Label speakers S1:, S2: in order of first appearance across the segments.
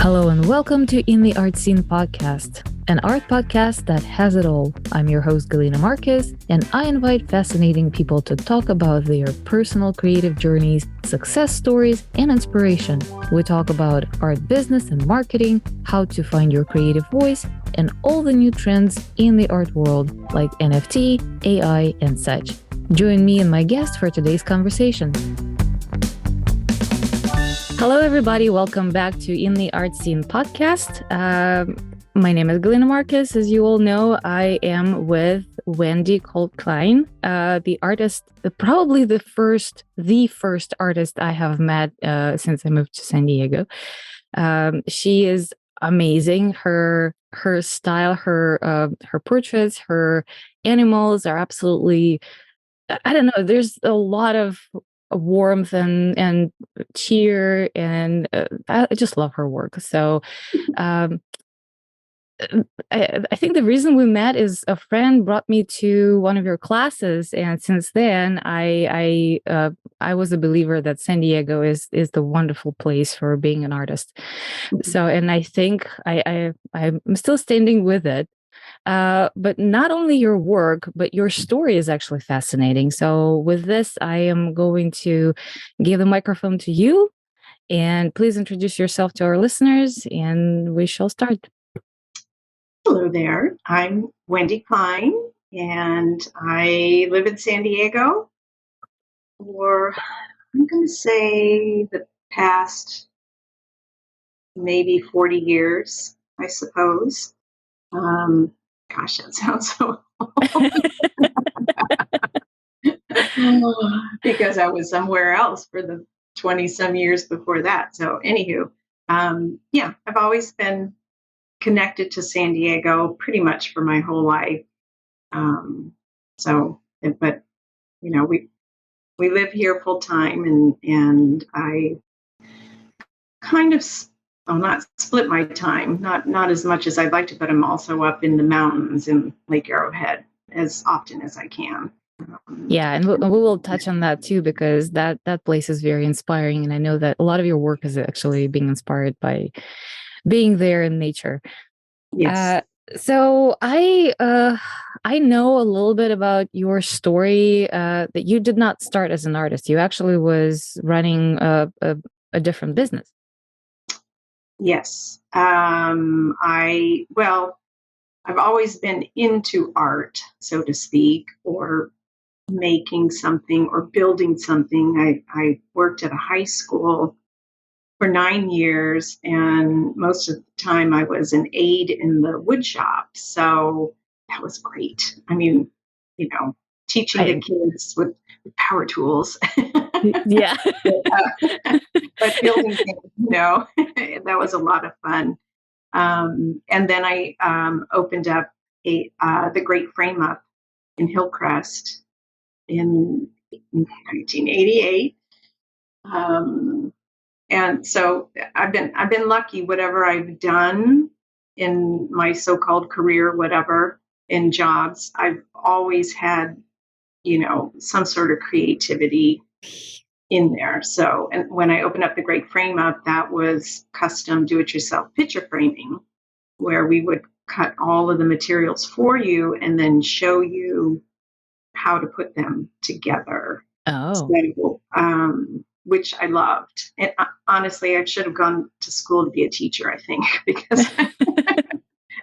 S1: Hello and welcome to In the Art Scene podcast, an art podcast that has it all. I'm your host, Galina Marquez, and I invite fascinating people to talk about their personal creative journeys, success stories, and inspiration. We talk about art business and marketing, how to find your creative voice, and all the new trends in the art world like NFT, AI, and such. Join me and my guest for today's conversation. Hello, everybody. Welcome back to In the Art Scene podcast. My name is Galina Marquez. As you all know, I am with Wendy Colt Kleine, the artist, probably the first artist I have met since I moved to San Diego. She is amazing. Her style, her portraits, her animals are absolutely, I don't know, there's a lot of warmth and cheer, and I just love her work. So I think the reason we met is a friend brought me to one of your classes, and since then I was a believer that San Diego is the wonderful place for being an artist. So, and I think I'm still standing with it. But not only your work, but your story is actually fascinating. So with this, I am going to give the microphone to you, and please introduce yourself to our listeners, and we shall start.
S2: Hello there. I'm Wendy Kleine, and I live in San Diego for, I'm going to say, the past maybe 40 years, I suppose. Gosh, that sounds so because I was somewhere else for the 20 some years before that. So anywho, I've always been connected to San Diego pretty much for my whole life. But we live here full time, and I kind of, not split my time, not as much as I'd like to, but I'm also up in the mountains in Lake Arrowhead as often as I can.
S1: Yeah, and we will touch on that too, because that place is very inspiring, and I know that a lot of your work is actually being inspired by being there in nature.
S2: Yes.
S1: So I know a little bit about your story, that you did not start as an artist. You actually was running a different business.
S2: Yes. I've always been into art, so to speak, or making something or building something. I worked at a high school for 9 years, and most of the time I was an aide in the wood shop. So that was great. I mean, teaching the kids with power tools.
S1: Yeah.
S2: But building things, that was a lot of fun. And then I opened up the Great Frame Up in Hillcrest in 1988. And so I've been lucky. Whatever I've done in my so-called career, whatever, in jobs, I've always had, some sort of creativity in there. So, and when I opened up the Great Frame Up, that was custom do-it-yourself picture framing, where we would cut all of the materials for you and then show you how to put them together.
S1: Oh.
S2: So, which I loved. And honestly, I should have gone to school to be a teacher, I think, because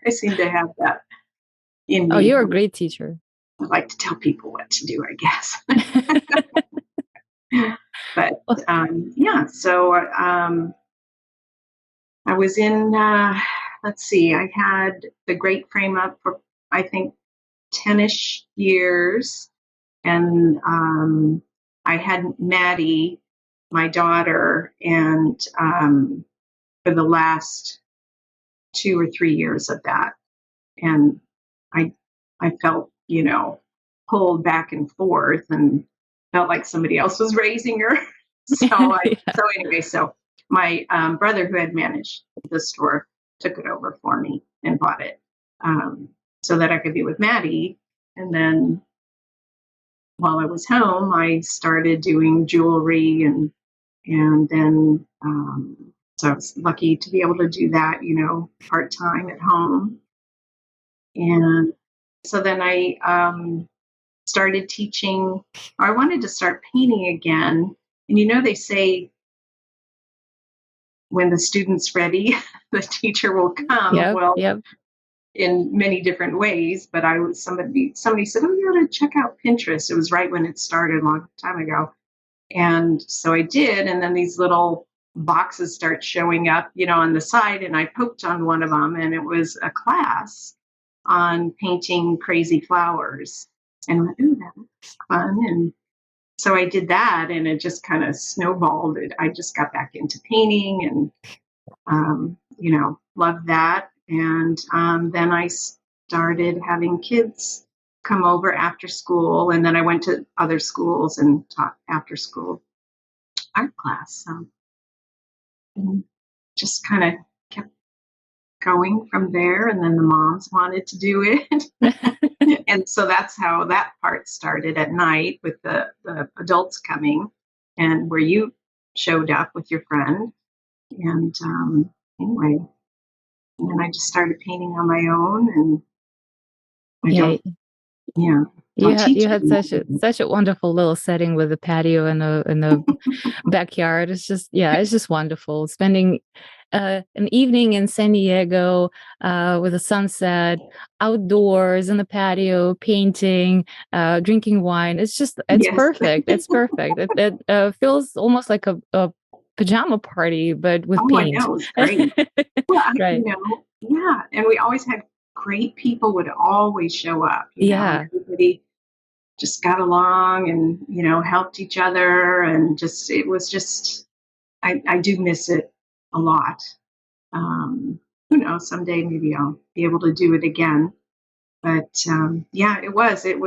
S2: I seem to have that in me.
S1: Oh, you're a great teacher.
S2: I like to tell people what to do, I guess. But so I was in, let's see, I had the Great Frame Up for, I think, 10-ish years. And I had Maddie, my daughter, and for the last 2 or 3 years of that. And I felt, pulled back and forth and felt like somebody else was raising her. So my brother, who had managed the store, took it over for me and bought it, so that I could be with Maddie. And then while I was home, I started doing jewelry, and then So I was lucky to be able to do that, part-time at home. And so then I started teaching. I wanted to start painting again. And they say when the student's ready, the teacher will come.
S1: Yep,
S2: Well,
S1: yep.
S2: in many different ways, but somebody said, "Oh, you ought to check out Pinterest." It was right when it started a long time ago. And so I did, and then these little boxes start showing up, on the side, and I poked on one of them, and it was a class on painting crazy flowers. And I went, "Ooh, that's fun." And so I did that, and it just kind of snowballed. I just got back into painting and, loved that. And then I started having kids come over after school, and then I went to other schools and taught after school art class. So and just kind of kept going from there. And then the moms wanted to do it. And so that's how that part started at night with the adults coming, and where you showed up with your friend. And anyway, and then I just started painting on my own. And I
S1: Yeah,
S2: don't, yeah,
S1: you
S2: don't
S1: had
S2: teach
S1: you had
S2: anymore.
S1: such a wonderful little setting with the patio and the backyard. It's just wonderful spending an evening in San Diego with a sunset, outdoors in the patio, painting, drinking wine. It's
S2: Yes.
S1: perfect. It's perfect. It feels almost like a pajama party, but with
S2: Oh, I
S1: paint.
S2: know. It was great. Well,
S1: Right.
S2: yeah. And we always had great people would always show up, and
S1: Yeah.
S2: everybody just got along and, helped each other. And it was just, I do miss it a lot. Who knows, someday maybe I'll be able to do it again. But yeah, it was a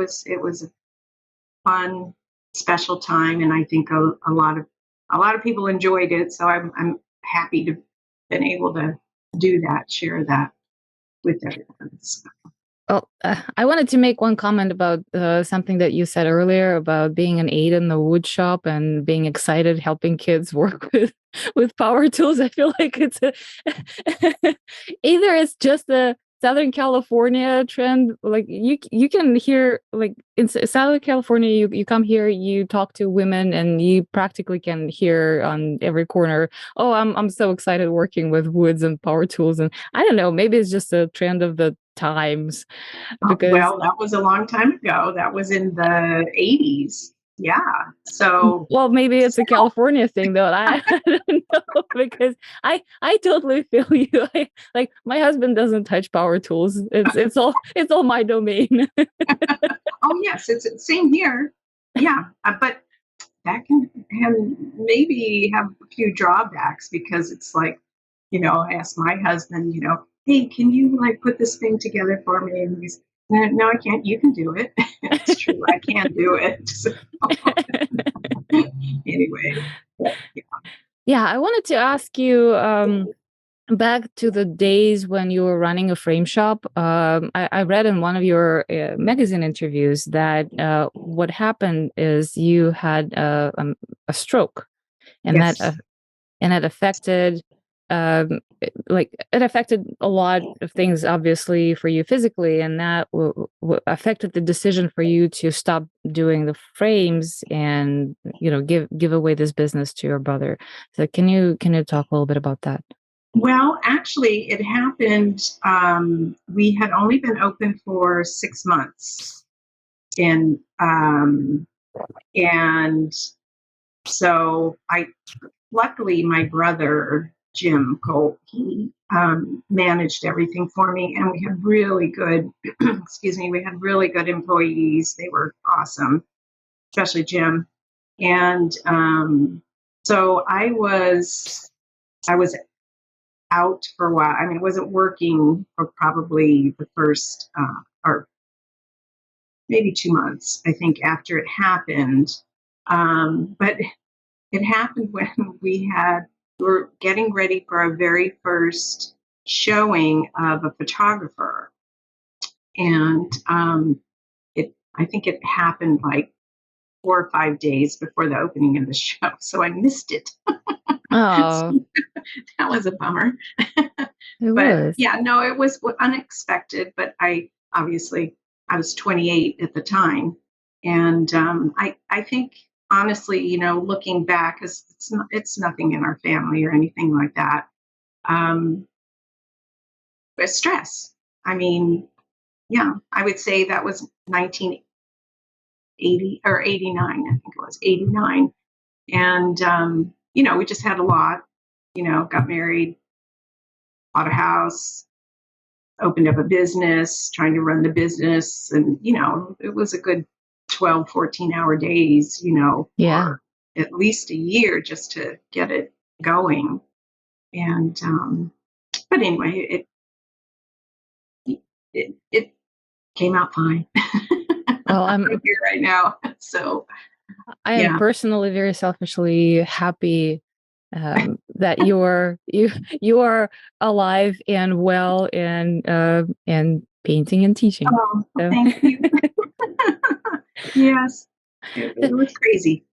S2: fun, special time. And I think a lot of people enjoyed it. So I'm happy to been able to do that, share that with everyone. So,
S1: Well, I wanted to make one comment about something that you said earlier about being an aide in the wood shop and being excited helping kids work with power tools. I feel like either it's just a Southern California trend. Like you can hear like in Southern California, you come here, you talk to women, and you practically can hear on every corner, "Oh, I'm so excited working with woods and power tools." And I don't know, maybe it's just a trend of the times because
S2: well, that was a long time ago. That was in the 80s. Yeah. So,
S1: well, maybe it's a California thing though. I don't know because I totally feel you. Like my husband doesn't touch power tools. It's all my domain.
S2: oh, yes, it's the same here. Yeah. But that can have, maybe have a few drawbacks, because it's like, I asked my husband, "Hey, can you like put this thing together for me?" And he's, "No, I can't. You can do it." It's true. I can't do it. So, anyway, but yeah.
S1: Yeah, I wanted to ask you back to the days when you were running a frame shop. I read in one of your magazine interviews that what happened is you had a stroke, and
S2: Yes.
S1: that affected it affected a lot of things obviously for you physically, and that affected the decision for you to stop doing the frames and give away this business to your brother. So can you talk a little bit about that?
S2: Well, actually, it happened. We had only been open for 6 months, and and so luckily, my brother Jim Colt, he managed everything for me, and we had really good. Excuse me, we had really good employees. They were awesome, especially Jim. And so I was out for a while. I mean, I wasn't working for probably the first or maybe 2 months, I think, after it happened. But it happened when we were getting ready for our very first showing of a photographer. And I think it happened like 4 or 5 days before the opening of the show. So I missed it.
S1: Oh,
S2: That was a bummer.
S1: it
S2: But
S1: was.
S2: yeah, no, it was unexpected. But I was 28 at the time, and I think honestly, looking back, because it's nothing in our family or anything like that. Um, but stress. I mean, yeah, I would say that was 1980 or 89. I think it was 89, and we just had a lot. Got married, bought a house, opened up a business, trying to run the business. And, it was a good 12, 14-hour days,
S1: Yeah.
S2: for at least a year just to get it going. And, but anyway, it came out fine.
S1: Well,
S2: I'm here right now. So,
S1: I am
S2: yeah.
S1: personally very selfishly happy that you are alive and well and painting and teaching.
S2: Oh, well,
S1: So
S2: thank you. Yes, it was crazy.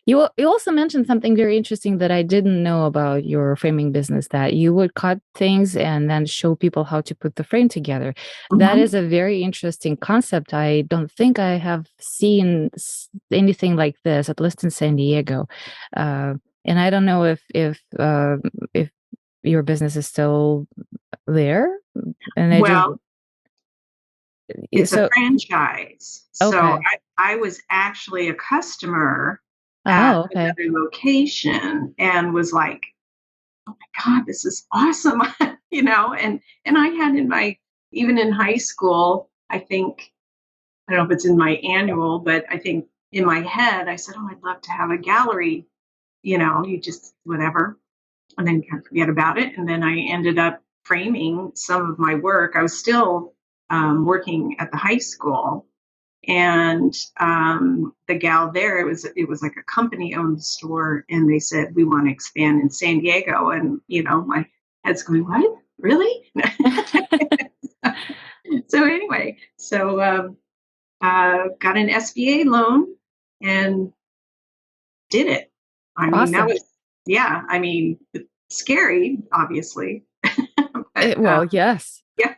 S1: you also mentioned something very interesting that I didn't know about your framing business, that you would cut things and then show people how to put the frame together. That
S2: Mhm.
S1: is a very interesting concept. I don't think I have seen anything like this, at least in San Diego. Uh, and I don't know if your business is still there. And I just
S2: Well, it's a
S1: so
S2: franchise. So
S1: okay.
S2: I was actually a customer at
S1: Oh, okay.
S2: another location and was like, oh my God, this is awesome. And I had even in high school, I think, I don't know if it's in my annual, but I think in my head, I said, oh, I'd love to have a gallery, you just, whatever. And then kind of forget about it. And then I ended up framing some of my work. I was still working at the high school, and the gal there, it was like a company owned store, and they said we want to expand in San Diego, and my head's going, what, really? So anyway, got an SBA loan and did it. I mean, that
S1: Awesome.
S2: was, yeah, I mean, scary, obviously, but
S1: Well, yes.
S2: yeah,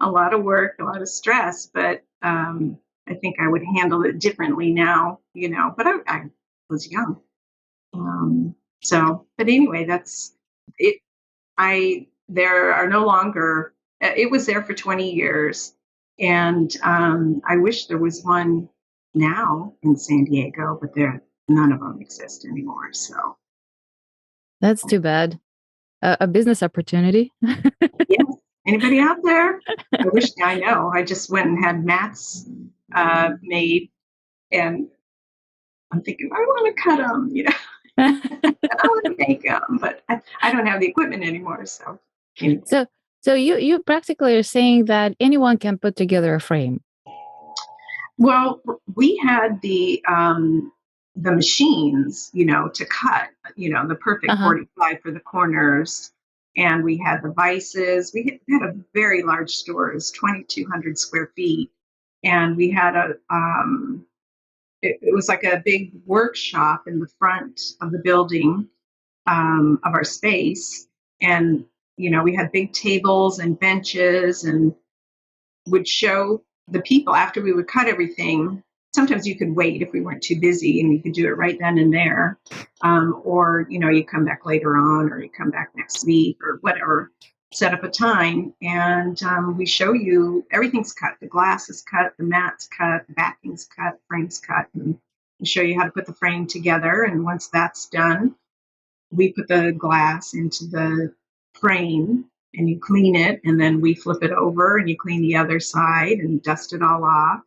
S2: a lot of work, a lot of stress, but I think I would handle it differently now, but I was young. But anyway, that's it. There are no longer, it was there for 20 years. And I wish there was one now in San Diego, but none of them exist anymore. So,
S1: That's too bad. A business opportunity.
S2: yes. Anybody out there? I wish I know. I just went and had mats made, and I'm thinking, I want to cut them, I want to make them, but I don't have the equipment anymore. So, anyway.
S1: So you practically are saying that anyone can put together a frame.
S2: Well, we had the machines, to cut, the perfect
S1: Uh-huh.
S2: 45 for the corners. And we had the vices. We had a very large store. It was 2,200 square feet. And we had it was like a big workshop in the front of the building, of our space. And, we had big tables and benches, and would show the people after we would cut everything. Sometimes you could wait if we weren't too busy, and you could do it right then and there. Or, you come back later on, or you come back next week, or whatever, set up a time. And we show you everything's cut. The glass is cut, the mat's cut, the backing's cut, frame's cut. And we show you how to put the frame together. And once that's done, we put the glass into the frame, and you clean it, and then we flip it over and you clean the other side and dust it all off,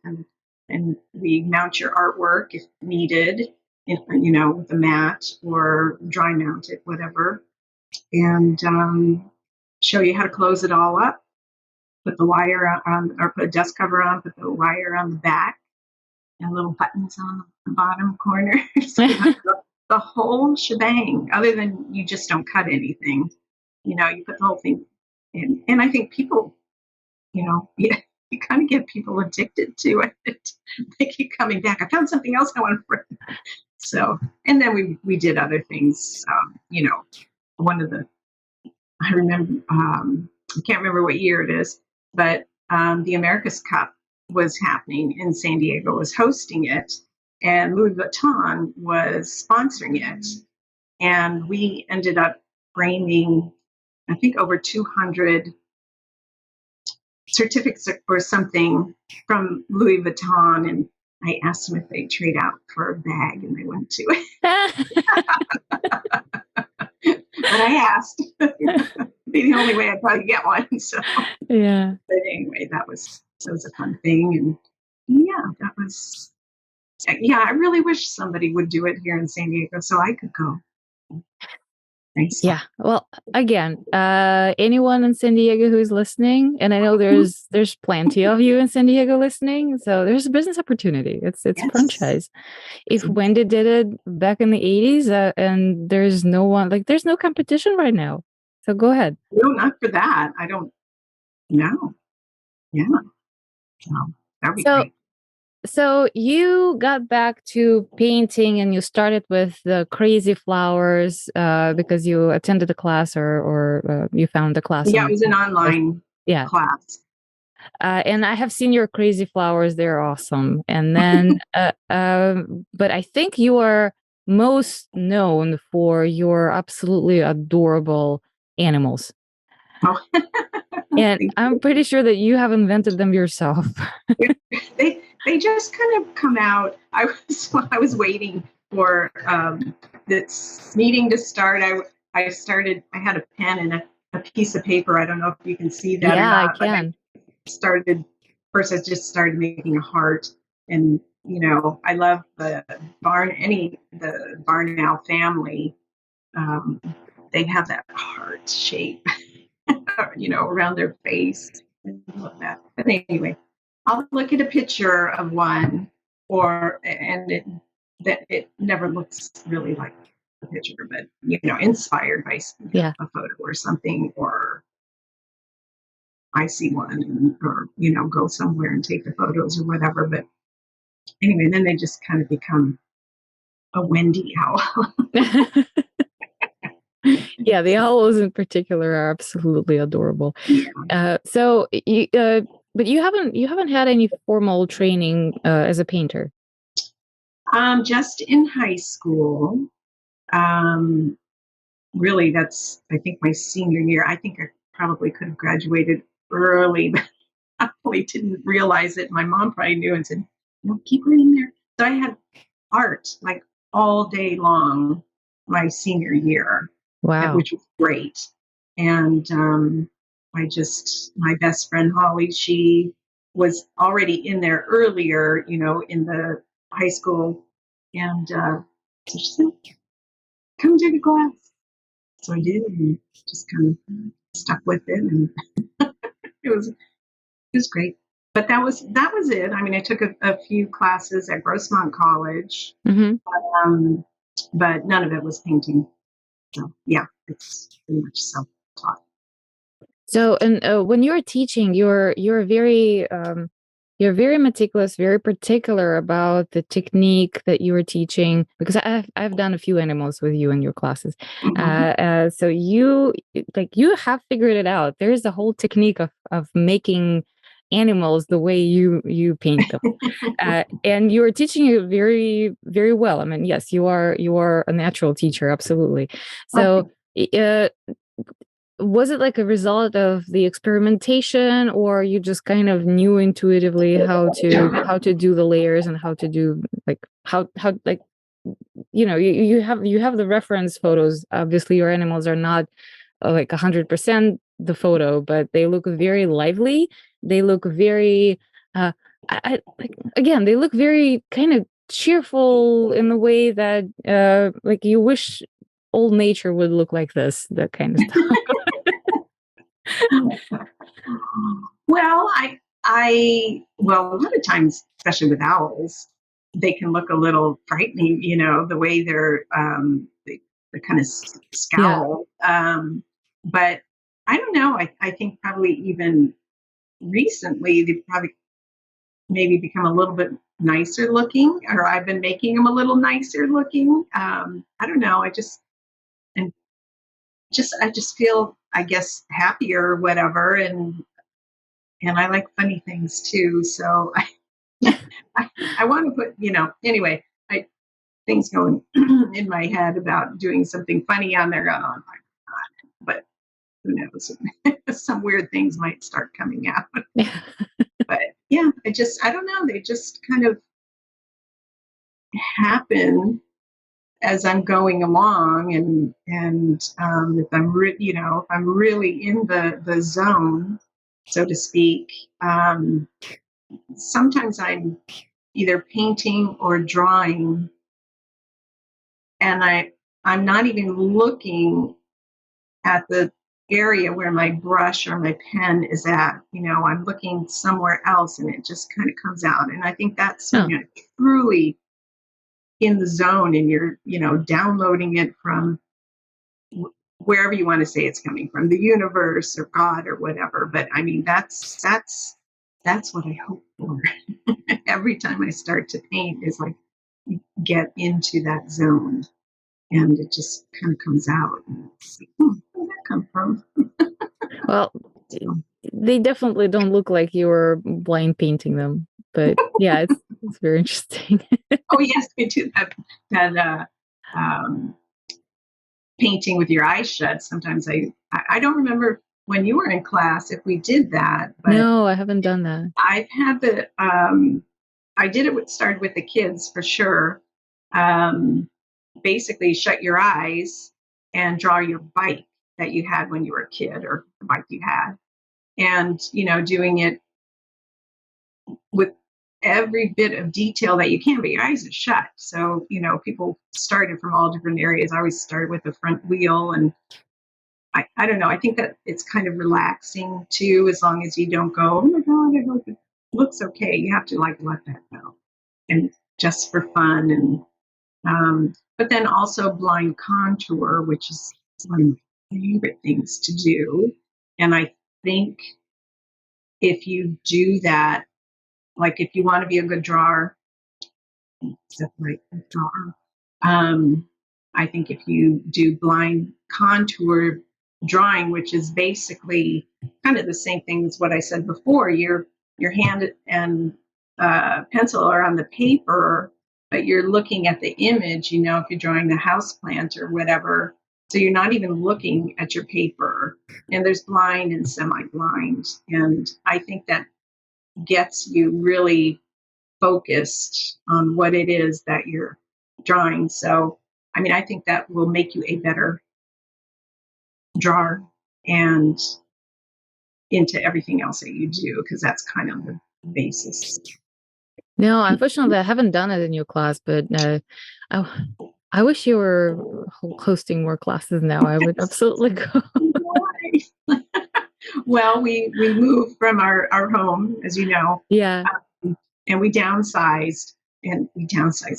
S2: and we mount your artwork if needed, with a mat or dry mount it, whatever, and show you how to close it all up, put the wire on, or put a dust cover on, put the wire on the back, and little buttons on the bottom corner. So you have the whole shebang, other than you just don't cut anything. You put the whole thing in. And I think people, you kind of get people addicted to it. They keep coming back. I found something else I want to bring. So, and then we did other things. one of the, I remember, I can't remember what year it is, but the America's Cup was happening in San Diego, was hosting it, and Louis Vuitton was sponsoring it. And we ended up framing, I think, over 200 certificates or something from Louis Vuitton. And I asked them if they'd trade out for a bag, and they went to it. But I asked. The only way I'd probably get one. So
S1: Yeah.
S2: but anyway, that was a fun thing. And yeah, that was yeah, I really wish somebody would do it here in San Diego so I could go. Nice.
S1: Yeah. Well, again, anyone in San Diego who's listening, and I know there's plenty of you in San Diego listening, so there's a business opportunity. It's a
S2: Yes.
S1: franchise. If Wendy did it back in the 80s, and there's no one, like, there's no competition right now. So go ahead.
S2: No, not for that. I don't know. Yeah. So that'd be
S1: So
S2: great.
S1: So you got back to painting and you started with the crazy flowers because you attended a class or you found a class
S2: Yeah,
S1: on.
S2: it was an online
S1: Yeah.
S2: class.
S1: And I have seen your crazy flowers. They're awesome. And then, but I think you are most known for your absolutely adorable animals.
S2: Oh.
S1: And I'm pretty sure that you have invented them yourself.
S2: They just kind of come out. I was waiting for this meeting to start. I started. I had a pen and a piece of paper. I don't know if you can see that or
S1: Yeah,
S2: not.
S1: I can.
S2: But I started first. I just started making a heart, and I love the barn owl family. They have that heart shape, around their face. I love that. But anyway, I'll look at a picture of one, and it never looks really like a picture, but inspired by a photo or something, or I see one, or go somewhere and take the photos or whatever. But anyway, then they just kind of become a Wendy owl.
S1: Yeah, the owls in particular are absolutely adorable.
S2: Yeah.
S1: But you haven't had any formal training as a painter.
S2: Just in high school. Really, that's, I think, my senior year. I think I probably could have graduated early, but I probably didn't realize it. My mom probably knew and said, "No, keep her in there." So I had art like all day long my senior year,
S1: Wow.
S2: which was great. And my best friend Holly, she was already in there earlier, in the high school, and so she said, "Come take a class." So I did, and just kind of stuck with it, and it was great. But that was it. I mean, I took a few classes at Grossmont College, but none of it was painting. So yeah, it's pretty much self-taught.
S1: So, and when you're teaching, you're very meticulous, very particular about the technique that you are teaching. Because I've done a few animals with you in your classes, so you have figured it out. There is a whole technique of making animals the way you paint them, and you are teaching it very, very well. I mean, yes, you are a natural teacher, absolutely. So. Was it like a result of the experimentation, or you just kind of knew intuitively how to do the layers and how to do how like you have the reference photos. Obviously your animals are not like 100% the photo, but they look very lively. They look very again, they look very kind of cheerful in the way that like you wish old nature would look like this, that kind of stuff.
S2: Well, a lot of times, especially with owls, they can look a little frightening, the way they kind of scowl. But I don't know. I think probably even recently they've probably maybe become a little bit nicer looking, or I've been making them a little nicer looking. I don't know. I just am I just feel, I guess, happier or whatever, and I like funny things too. So I want to put, anyway, things going in my head about doing something funny on there. Oh my God. But who knows? Some weird things might start coming out. But yeah, I don't know. They just kind of happen as I'm going along, and if if I'm really in the zone, so to speak, sometimes I'm either painting or drawing, and I'm not even looking at the area where my brush or my pen is at. I'm looking somewhere else, and it just kind of comes out. And I think that's when
S1: Oh,
S2: you're truly in the zone, and you're downloading it from wherever you want to say it's coming from, the universe or God or whatever. But I mean, that's what I hope for. Every time I start to paint is like get into that zone, and it just kind of comes out. And it's like, where did that come from?
S1: well,
S2: So,
S1: they definitely don't look like you were blind painting them, but yeah, it's very interesting.
S2: oh yes, we do that um, painting with your eyes shut. Sometimes I don't remember when you were in class if we did that, but
S1: No, I haven't done that.
S2: I've had I did it started with the kids for sure. Um, Basically, shut your eyes and draw your bike that you had when you were a kid, or the bike you had, and doing it with every bit of detail that you can, but your eyes are shut. So people started from all different areas. I always started with the front wheel, and I don't know. I think that it's kind of relaxing too, as long as you don't go, oh my God, I hope it looks okay. You have to like let that go, and just for fun. And but then also blind contour, which is one of my favorite things to do. And I think if you do that, like if you want to be a good drawer, separate the drawer. Um, I think if you do blind contour drawing, which is basically kind of the same thing as what I said before, your hand and pencil are on the paper, but you're looking at the image. If you're drawing the house plant or whatever, so you're not even looking at your paper. And there's blind and semi-blind, and I think that gets you really focused on what it is that you're drawing. So, I mean, I think that will make you a better drawer and into everything else that you do, because that's kind of the basis.
S1: No, unfortunately, I haven't done it in your class, but I, I wish you were hosting more classes now. I would absolutely go.
S2: Well, we moved from our home, as you know,
S1: Yeah.
S2: and we downsized a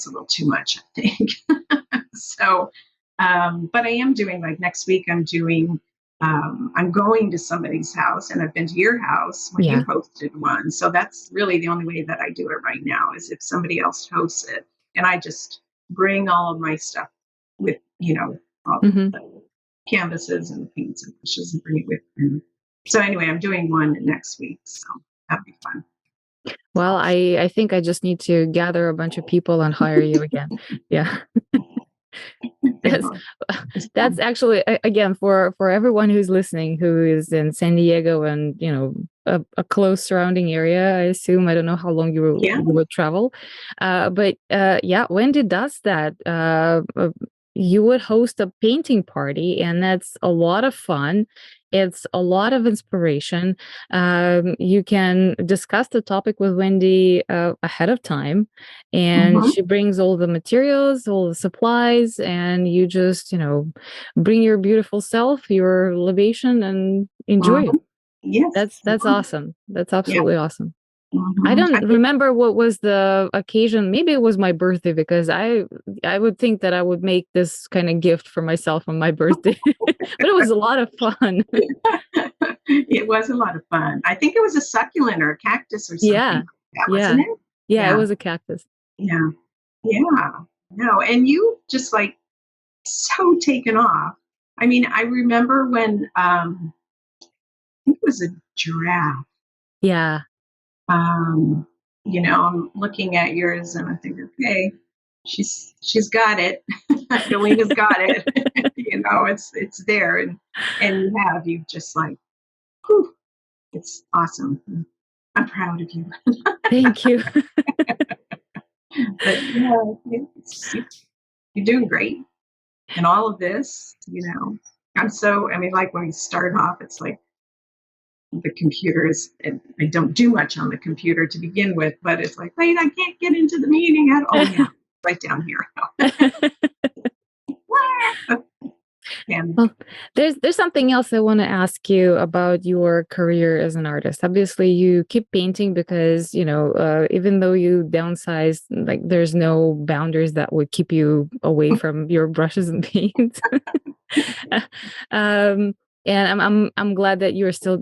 S2: little too much, I think. So, but I am doing, like, next week, I'm going to somebody's house, and I've been to your house when
S1: Yeah.
S2: you hosted one. So that's really the only way that I do it right now, is if somebody else hosts it. And I just bring all of my stuff with, all
S1: Hmm.
S2: the canvases and the paints and brushes, and bring it with me. So anyway, I'm doing one next week. So that'll be fun.
S1: Well, I think I just need to gather a bunch of people and hire you again. Yeah. That's that's actually again for everyone who's listening who is in San Diego and a close surrounding area. I assume, I don't know how long
S2: Yeah.
S1: you would travel, but yeah, Wendy does that. You would host a painting party, and that's a lot of fun. It's a lot of inspiration. You can discuss the topic with Wendy ahead of time, and
S2: Mm-hmm.
S1: she brings all the materials, all the supplies, and you just bring your beautiful self, your libation, and enjoy
S2: Mm-hmm.
S1: it.
S2: Yes.
S1: That's awesome. That's
S2: Yeah.
S1: absolutely awesome. I
S2: Mm-hmm.
S1: don't remember what was the occasion. Maybe it was my birthday, because I would think that I would make this kind of gift for myself on my birthday. But it was a lot of fun.
S2: It was a lot of fun. I think it was a succulent or a cactus or something
S1: Yeah.
S2: like that, wasn't
S1: Yeah.
S2: it?
S1: Yeah, it
S2: Yeah.
S1: was a cactus.
S2: Yeah. Yeah. No, and you just like so taken off. I mean, I remember when I think it was a giraffe.
S1: Yeah.
S2: Um, I'm looking at yours and I think, okay, she's got it. Galena's got it. It's there, and you've just like, whew, it's awesome. I'm proud of you.
S1: Thank you.
S2: But you're doing great in all of this. I mean, like when we start off, it's like the computer is, and I don't do much on the computer to begin with, but it's like, wait, I can't get into the meeting at, oh yeah, right down here. And
S1: Well, there's something else I want to ask you about your career as an artist. Obviously, you keep painting because, even though you downsize, like there's no boundaries that would keep you away from your brushes and paints. um, and I'm glad that you're still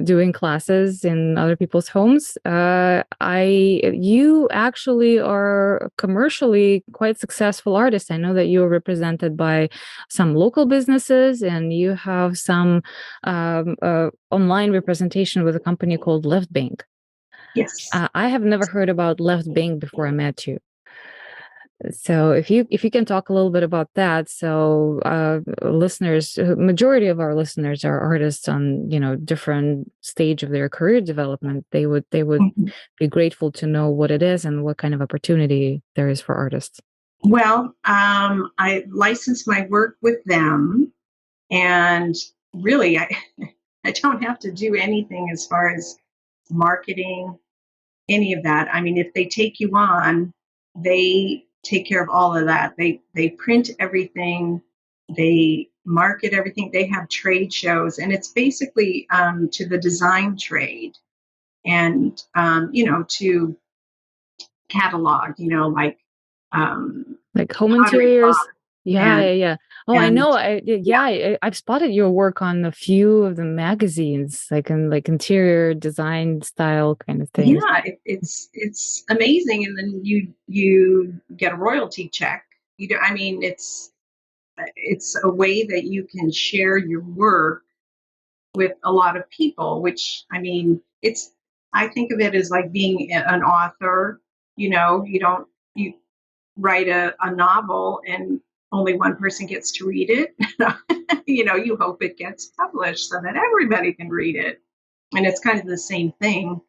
S1: doing classes in other people's homes. You actually are commercially quite successful artist. I know that you're represented by some local businesses, and you have some online representation with a company called Left Bank.
S2: yes.
S1: I have never heard about Left Bank before I met you. So if you can talk a little bit about that, so listeners, majority of our listeners are artists on different stage of their career development. They would
S2: Mhm.
S1: be grateful to know what it is and what kind of opportunity there is for artists.
S2: Well, I licensed my work with them, and really, I don't have to do anything as far as marketing, any of that. I mean, if they take you on, they take care of all of that. They print everything, they market everything. They have trade shows, and it's basically to the design trade, and to catalog. Like
S1: Like home
S2: pottery
S1: interiors.
S2: barn
S1: Yeah,
S2: and
S1: yeah, yeah. Oh, I
S2: and
S1: know.
S2: yeah,
S1: I've spotted your work on a few of the magazines, like in like interior design style kind of things.
S2: yeah. It's amazing, and then you get a royalty check. I mean, it's a way that you can share your work with a lot of people, which, I mean, I think of it as like being an author. You don't, you write a novel and only one person gets to read it. You hope it gets published so that everybody can read it. And it's kind of the same thing,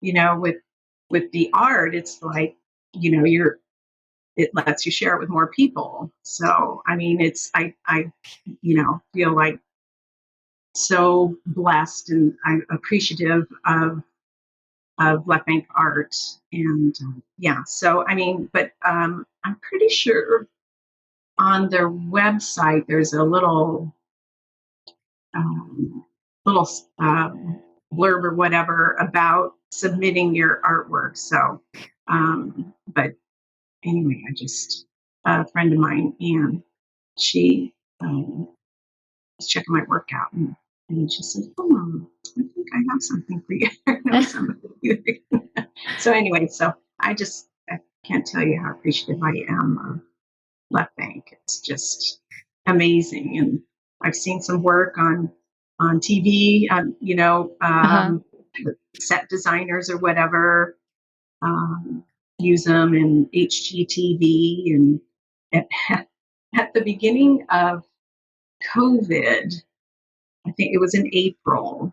S2: with the art. It's like, it lets you share it with more people. So, I mean, I feel like so blessed, and I'm appreciative of Left Bank Art. And yeah, so I mean, but I'm pretty sure on their website there's a um, little blurb or whatever about submitting your artwork. So, but anyway, a friend of mine, Anne, she was checking my work out, and she said, I think I have something for you. I know somebody. So anyway, I can't tell you how appreciative I am of Left Bank. It's just amazing. And I've seen some work on TV,
S1: Uh-huh.
S2: set designers or whatever um, use them in HGTV. And at, at the beginning of COVID, I think it was in April,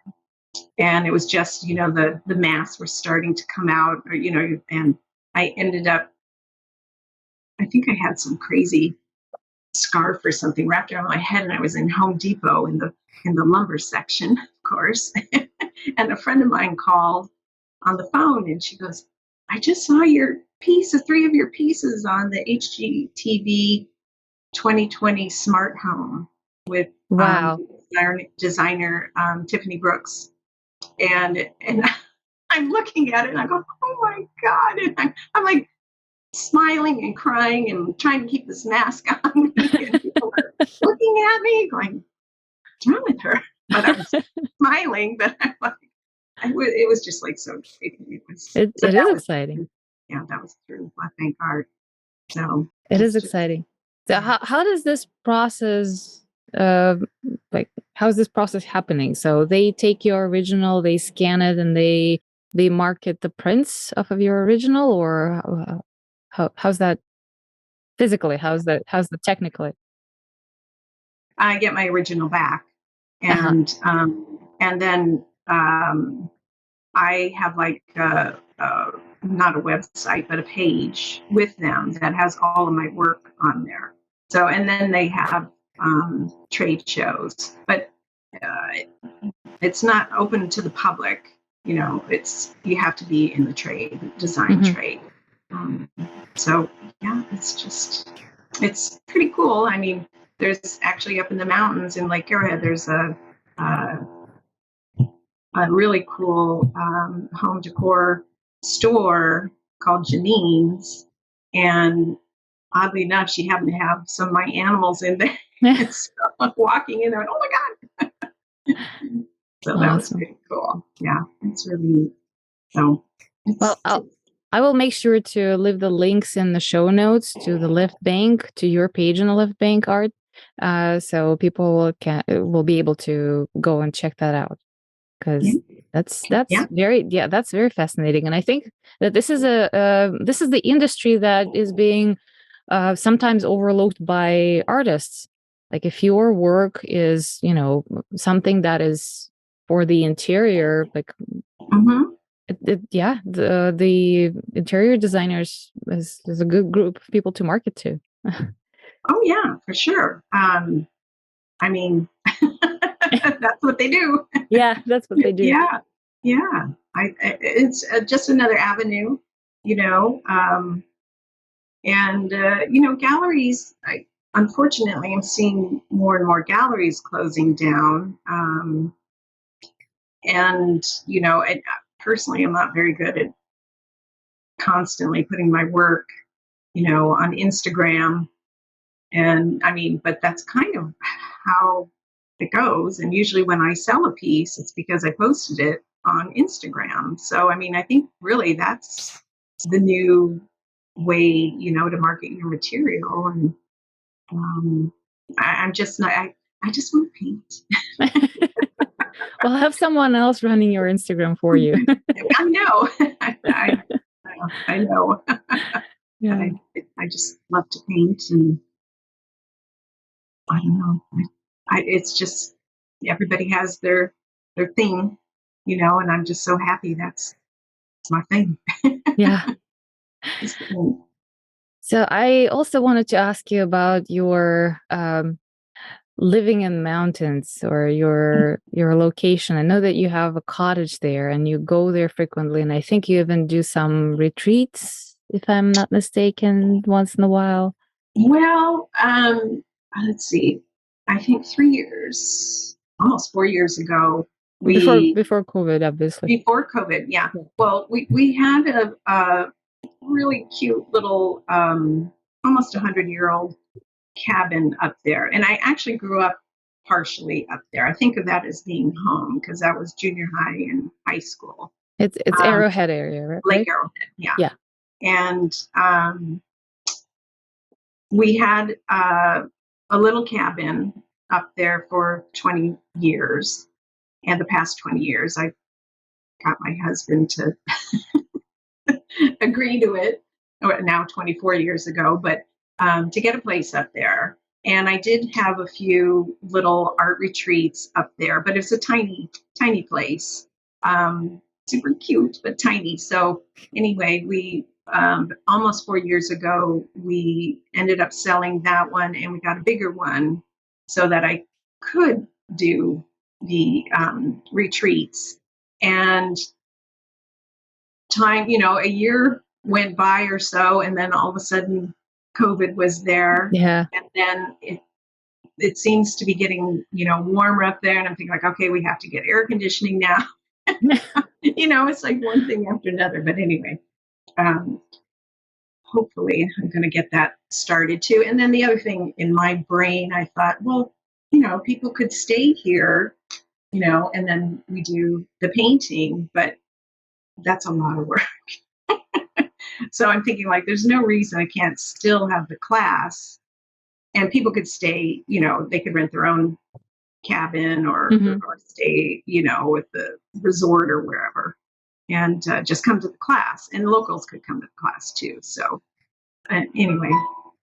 S2: and it was just the masks were starting to come out, or and I ended up, I think I had some crazy scarf or something wrapped around my head, and I was in Home Depot in the lumber section, of course. And a friend of mine called on the phone, and she goes, I just saw your three of your pieces on the HGTV 2020 smart home with
S1: Wow.
S2: designer Tiffany Brooks. And I'm looking at it and I go, oh my God. And I'm like smiling and crying and trying to keep this mask on me. And people are looking at me going, what's wrong with her? But I was smiling, but I'm like, it was just like so exciting. So
S1: It is
S2: that was,
S1: exciting.
S2: yeah, that was through Left Bank Art. So
S1: It is
S2: it's just,
S1: exciting. So
S2: yeah.
S1: how does this process like how's this process happening? So they take your original, they scan it, and they market the prints off of your original, or how's that physically? How's the technically?
S2: I get my original back,
S1: Uh-huh.
S2: and then I have like not a website, but a page with them that has all of my work on there. So, and then they have trade shows, but it's not open to the public. It's you have to be in the design
S1: Hmm.
S2: trade. Um, so yeah, it's pretty cool. I mean, there's actually up in the mountains in Lake Arrowhead, there's uh, a really cool home decor store called Janine's. And oddly enough, she happened to have some of my animals in there. And so I'm walking in there, and, oh my God. So that was
S1: Awesome.
S2: pretty cool. Yeah, it's really neat. So
S1: Well,
S2: it's,
S1: I will make sure to leave the links in the show notes to the Lift Bank, to your page in the Lift Bank art, so people will be able to go and check that out,
S2: yeah,
S1: because
S2: yeah.
S1: that's very fascinating, and I think that this is the industry that is being sometimes overlooked by artists. Like if your work is, something that is for the interior, like
S2: Mm-hmm.
S1: yeah, the interior designers is a good group of people to market to.
S2: Oh yeah, for sure. I mean, that's what they do.
S1: Yeah, that's what they do.
S2: Yeah, yeah. It's just another avenue, you know. And galleries. Unfortunately, I'm seeing more and more galleries closing down. And personally, I'm not very good at constantly putting my work, on Instagram. And I mean, but that's kind of how it goes. And usually when I sell a piece, it's because I posted it on Instagram. So, I mean, I think really that's the new way, to market your material. And I'm just not, I just want to paint.
S1: Well, have someone else running your Instagram for you.
S2: I know. I know. But
S1: Yeah.
S2: I just love to paint, and I don't know. It's just everybody has their thing, and I'm just so happy that's my thing.
S1: Yeah.
S2: Just the thing.
S1: So I also wanted to ask you about your living in mountains, or your location. I know that you have a cottage there and you go there frequently, and I think you even do some retreats, if I'm not mistaken, once in a while.
S2: Well, let's see. I think 3 years, almost 4 years ago, we
S1: Before COVID, obviously.
S2: before COVID. Yeah.
S1: Yeah.
S2: Well, we had a really cute little, almost 100-year-old cabin up there. And I actually grew up partially up there. I think of that as being home because that was junior high and high school.
S1: It's
S2: Um,
S1: Arrowhead area, right?
S2: Lake Arrowhead, yeah.
S1: Yeah.
S2: And we had a little cabin up there for 20 years. And the past 20 years, I got my husband to agree to it, or now 24 years ago, but to get a place up there. And I did have a few little art retreats up there, but it's a tiny, tiny place. Super cute, but tiny. So, anyway, we almost 4 years ago, we ended up selling that one and we got a bigger one so that I could do the retreats. And time, a year went by or so, and then all of a sudden COVID was there.
S1: Yeah.
S2: And then it seems to be getting, warmer up there. And I'm thinking like, okay, we have to get air conditioning now. It's like one thing after another. But anyway, um, hopefully I'm going to get that started too. And then the other thing in my brain, I thought, well, people could stay here, and then we do the painting, but that's a lot of work. So I'm thinking like, there's no reason I can't still have the class, and people could stay, they could rent their own cabin or stay, at the resort or wherever, and just come to the class. And locals could come to the class too. So anyway,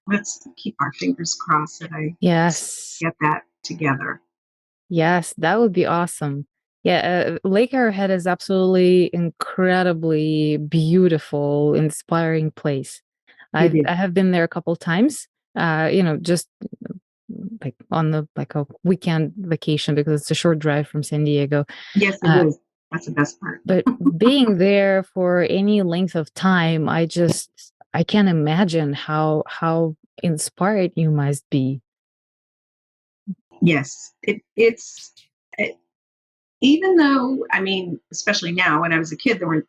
S2: let's keep our fingers crossed that I
S1: Yes.
S2: get that together.
S1: Yes, that would be awesome. Yeah, Lake Arrowhead is absolutely incredibly beautiful, inspiring place.
S2: It is.
S1: I have been there a couple times. Just like on the like a weekend vacation because it's a short drive from San Diego.
S2: Yes, it is. That's the best part.
S1: But being there for any length of time, I can't imagine how inspired you must be.
S2: Yes, even though, especially now, when I was a kid, there weren't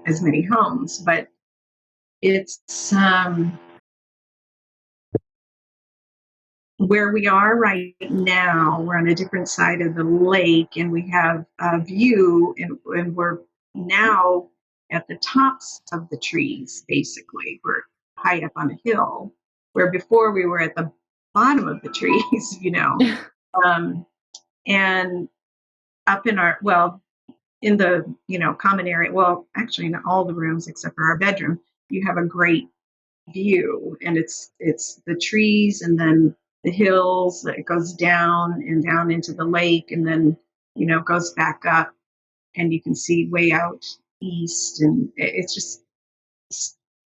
S2: as many homes, but it's where we are right now. We're on a different side of the lake, and we have a view, and we're now at the tops of the trees. Basically, we're high up on a hill, where before we were at the bottom of the trees. And up in the common area, well, actually in all the rooms except for our bedroom, you have a great view, and it's the trees, and then the hills that goes down and down into the lake, and then goes back up, and you can see way out east, and it's just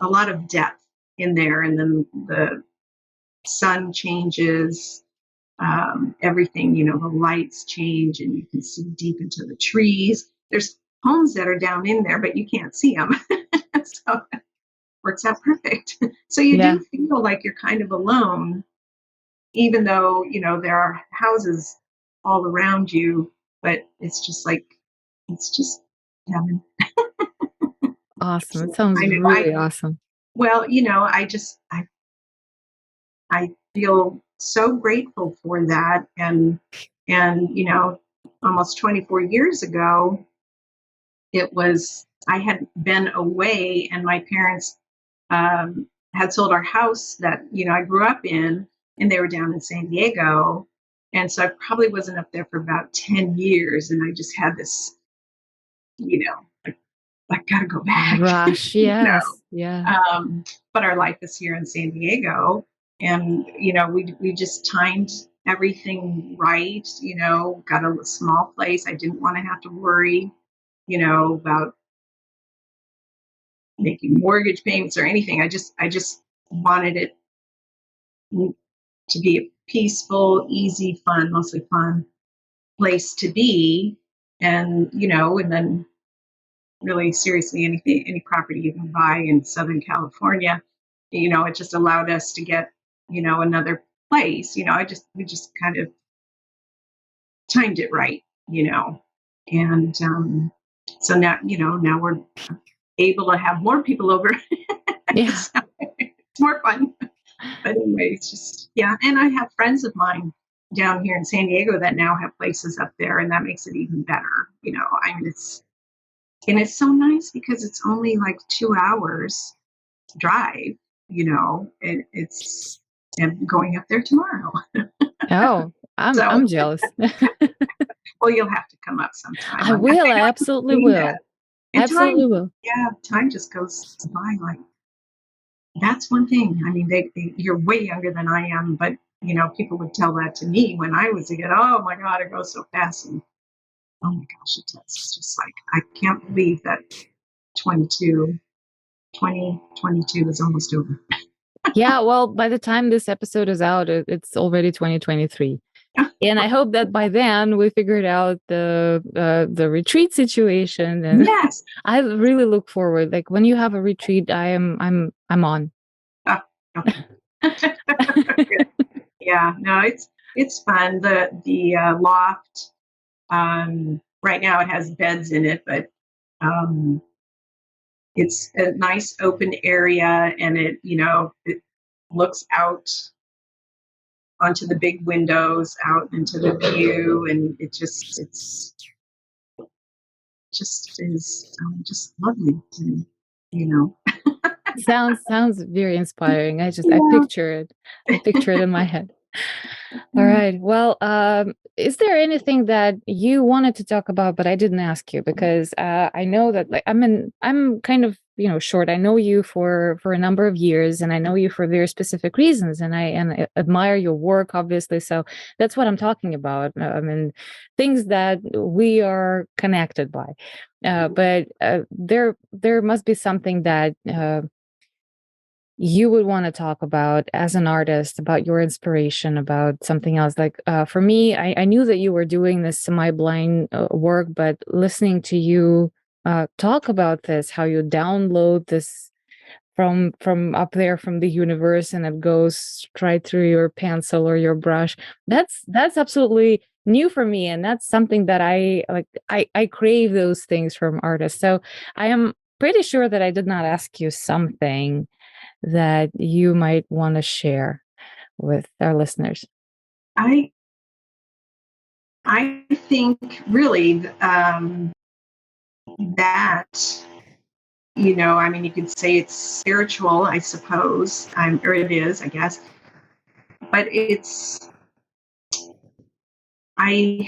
S2: a lot of depth in there. And then the sun changes, everything, the lights change, and you can see deep into the trees. There's homes that are down in there, but you can't see them. So it works out perfect. So you
S1: Yeah.
S2: do feel like you're kind of alone, even though, there are houses all around you, but it's just heaven.
S1: Awesome. It sounds
S2: I,
S1: really awesome.
S2: well, I feel so grateful for that. And almost 24 years ago, I had been away, and my parents had sold our house that I grew up in, and they were down in San Diego. And so I probably wasn't up there for about 10 years, and I just had this, like, I gotta go back.
S1: Rush, yes. Yeah.
S2: But our life is here in San Diego, and we just timed everything right. Got a small place. I didn't want to have to worry, about making mortgage payments or anything. I just wanted it to be a peaceful, easy, fun, mostly fun place to be. And then really seriously, any property you can buy in Southern California, it just allowed us to get, another place. We just kind of timed it right, and so now we're able to have more people over.
S1: Yeah.
S2: So it's more fun. But anyway, it's just, yeah. And I have friends of mine down here in San Diego that now have places up there, and that makes it even better. It's so nice because it's only like 2 hours drive, and I'm going up there tomorrow.
S1: Oh, I'm
S2: So,
S1: I'm jealous.
S2: well, you'll have to come up sometime.
S1: I will. I
S2: know you've
S1: absolutely
S2: seen that.
S1: will.
S2: And
S1: Absolutely will.
S2: time just goes by like, that's one thing. You're way younger than I am, but people would tell that to me when I was a kid. Oh my God, it goes so fast. And oh my gosh, it does. It's just like, I can't believe that 2022 is almost over.
S1: Yeah, well, by the time this episode is out, it's already 2023. And I hope that by then we figured out the retreat situation. And
S2: Yes.
S1: I really look forward. Like when you have a retreat, I'm on.
S2: Oh, okay. Yeah, no, it's fun. The loft, right now it has beds in it, but it's a nice open area, and it looks out onto the big windows, out into the view, and it's just is just lovely to me,
S1: Sounds very inspiring. I
S2: Yeah.
S1: picture it. I picture it in my head. All right. Well, is there anything that you wanted to talk about, but I didn't ask you because I know that like I'm kind of short. I know you for a number of years, and I know you for very specific reasons, and I admire your work, obviously. So that's what I'm talking about. I mean, things that we are connected by. But there must be something that you would want to talk about as an artist, about your inspiration, about something else. Like for me, I knew that you were doing this semi-blind work, but listening to you talk about this, how you download this from up there from the universe and it goes right through your pencil or your brush, that's absolutely new for me, and that's something that I like. I crave those things from artists. So I am pretty sure that I did not ask you something that you might want to share with our listeners?
S2: I I think really that I mean, you could say it's spiritual, I suppose, or it is, I guess, but I,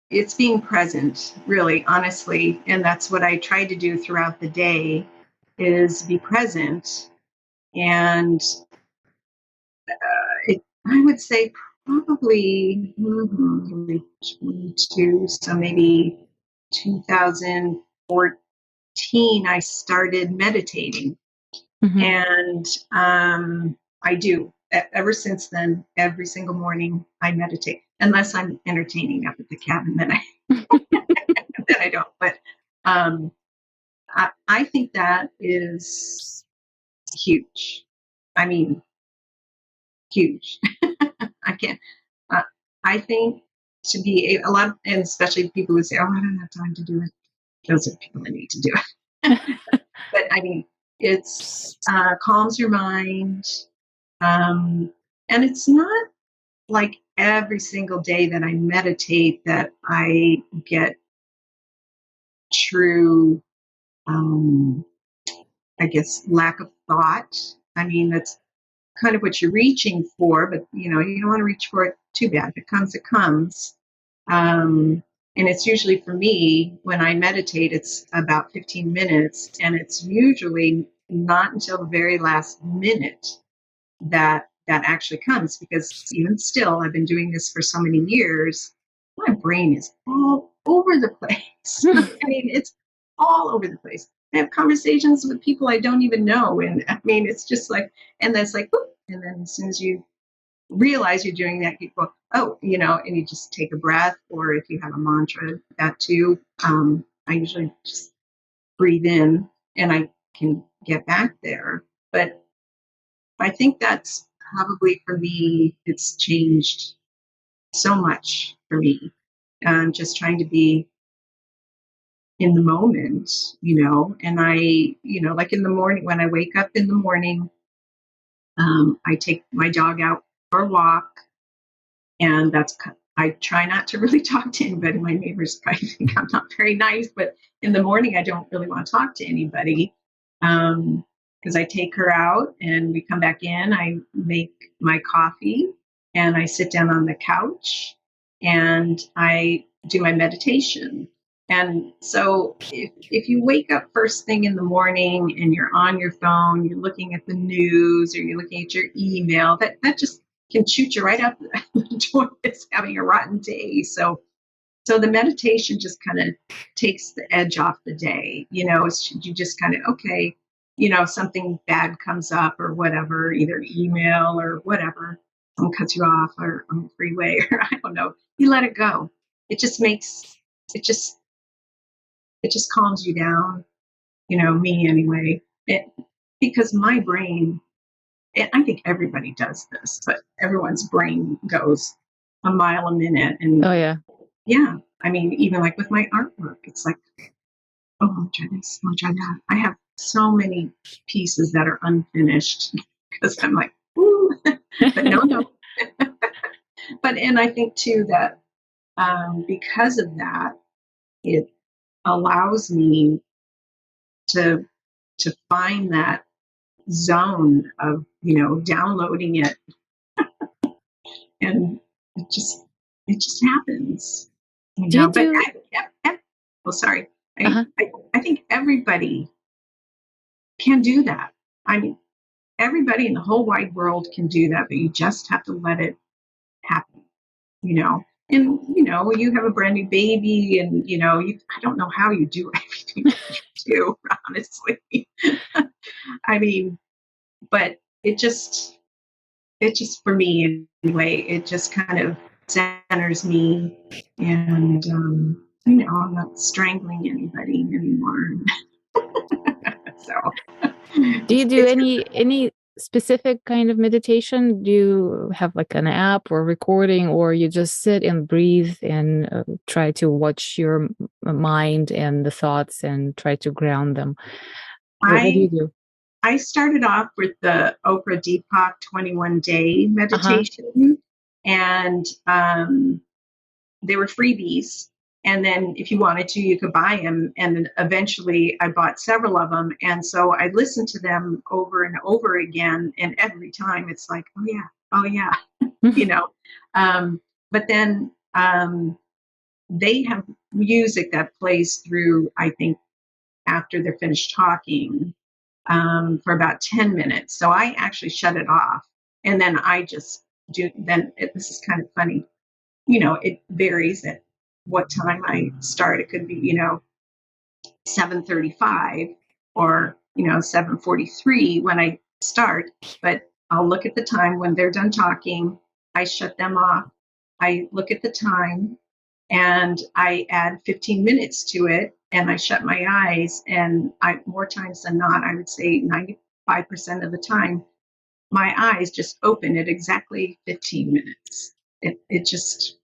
S2: it's being present, really, honestly, and that's what I try to do throughout the day, is be present, and I would say probably 22, so maybe 2014, I started meditating.
S1: Mhm.
S2: And I do. Ever since then, every single morning I meditate, unless I'm entertaining up at the cabin, then I then I don't. But um, I think that is huge. I mean, huge. I can't. Uh, I think to be a lot, and especially people who say, "Oh, I don't have time to do it." Those are people that need to do it. But I mean, it's calms your mind, um, and it's not like every single day that I meditate that I get true, um, I guess, lack of thought. I mean, that's kind of what you're reaching for, but you don't want to reach for it too bad. If it comes, it comes. Um, and it's usually for me when I meditate, it's about 15 minutes, and it's usually not until the very last minute that actually comes, because even still, I've been doing this for so many years, my brain is all over the place. I mean, it's all over the place. I have conversations with people I don't even know, and I mean, it's just like, and then it's like whoop, and then as soon as you realize you're doing that, you go, oh, and you just take a breath, or if you have a mantra, that too. I usually just breathe in and I can get back there. But I think that's probably for me, it's changed so much for me. Just trying to be in the moment, and like in the morning, when I wake up in the morning, I take my dog out for a walk, and I try not to really talk to anybody. My neighbors probably think I'm not very nice, but in the morning I don't really want to talk to anybody, because I take her out and we come back in. I make my coffee and I sit down on the couch and I do my meditation. And so if you wake up first thing in the morning and you're on your phone, you're looking at the news or you're looking at your email, that just can shoot you right out the door as having a rotten day. So the meditation just kind of takes the edge off the day. You just kind of, okay, something bad comes up or whatever, either email or whatever, someone cuts you off or on the freeway or I don't know, you let it go. It just makes it just it just calms you down, me anyway. Because my brain, and I think everybody does this, but everyone's brain goes a mile a minute. And
S1: Oh yeah.
S2: yeah, I mean, even like with my artwork, it's like, oh, I'm gonna try this, I'm gonna try that. I have so many pieces that are unfinished because I'm like, ooh, but no. And I think too that because of that, it allows me to to find that zone of, downloading it, and it just it just happens,
S1: Do you
S2: but
S1: do?
S2: well, sorry.
S1: Uh-huh.
S2: I think everybody can do that. I mean, everybody in the whole wide world can do that, but you just have to let it happen, you know. And you have a brand new baby, and I don't know how you do everything that you do, honestly. I mean, but it just for me anyway, it just kind of centers me, and I'm not strangling anybody anymore. So
S1: Do you do
S2: it's
S1: any specific kind of meditation? Do you have like an app or recording, or you just sit and breathe and try to watch your mind and the thoughts and try to ground them? What do you
S2: I
S1: do?
S2: I started off with the Oprah Deepak 21-day
S1: Uh-huh.
S2: meditation, and they were freebies. And then if you wanted to, you could buy them. And then eventually I bought several of them. And so I listened to them over and over again. And every time it's like, oh, yeah, you know. Um, but then they have music that plays through, I think, after they're finished talking, for about 10 minutes. So I actually shut it off. And then I just this is kind of funny. It varies at what time I start. It could be, 7:35 or, 7:43 when I start, but I'll look at the time when they're done talking. I shut them off. I look at the time and I add 15 minutes to it, and I shut my eyes, and more times than not, I would say 95% of the time, my eyes just open at exactly 15 minutes. It just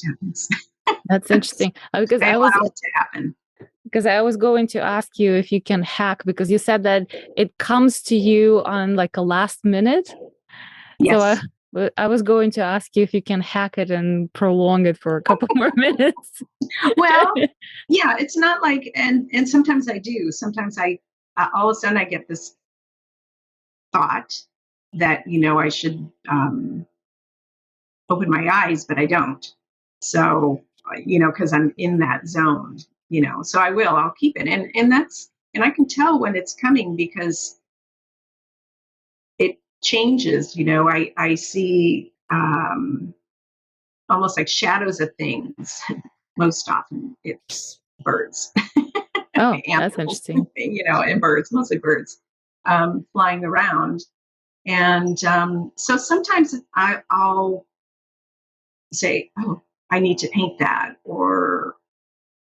S2: happens.
S1: That's interesting.
S2: I allow it to happen.
S1: Because I was going to ask you if you can hack, because you said that it comes to you on like a last minute. So
S2: Yes.
S1: I was going to ask you if you can hack it and prolong it for a couple more minutes.
S2: Well, yeah, it's not like, and sometimes I do. Sometimes all of a sudden I get this thought that, I should open my eyes, but I don't. So, because I'm in that zone, so I'll keep it. And I can tell when it's coming because it changes. I see almost like shadows of things. Most often it's birds,
S1: Oh, that's
S2: animals,
S1: interesting.
S2: and birds, mostly birds, flying around. And so sometimes I'll say, oh, I need to paint that, or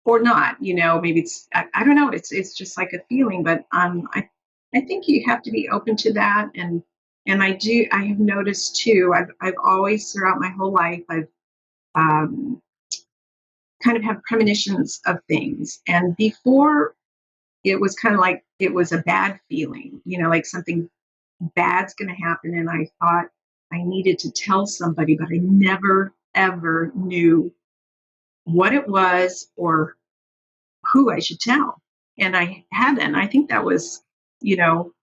S2: not. Maybe I don't know. It's just like a feeling, but I think you have to be open to that, and I have noticed too. I've always throughout my whole life um, kind of have premonitions of things, and before it was kind of like it was a bad feeling, like something bad's going to happen, and I thought I needed to tell somebody, but I never ever knew what it was or who I should tell. And I hadn't. I think that was, you know,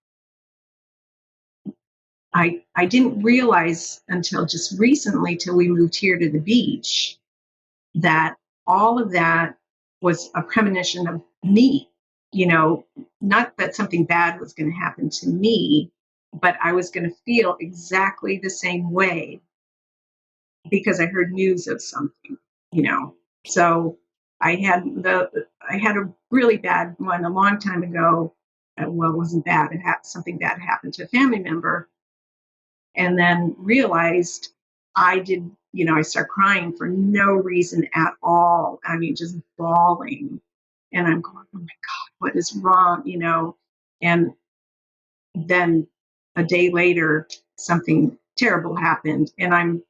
S2: I didn't realize until just recently, till we moved here to the beach, that all of that was a premonition of me. Not that something bad was going to happen to me, but I was going to feel exactly the same way because I heard news of something, you know. So I had a really bad one a long time ago. Well, it wasn't bad. Something bad happened to a family member, and then realized I did. I started crying for no reason at all. I mean, just bawling, and I'm going, "Oh my God, what is wrong?" And then a day later, something terrible happened, and I'm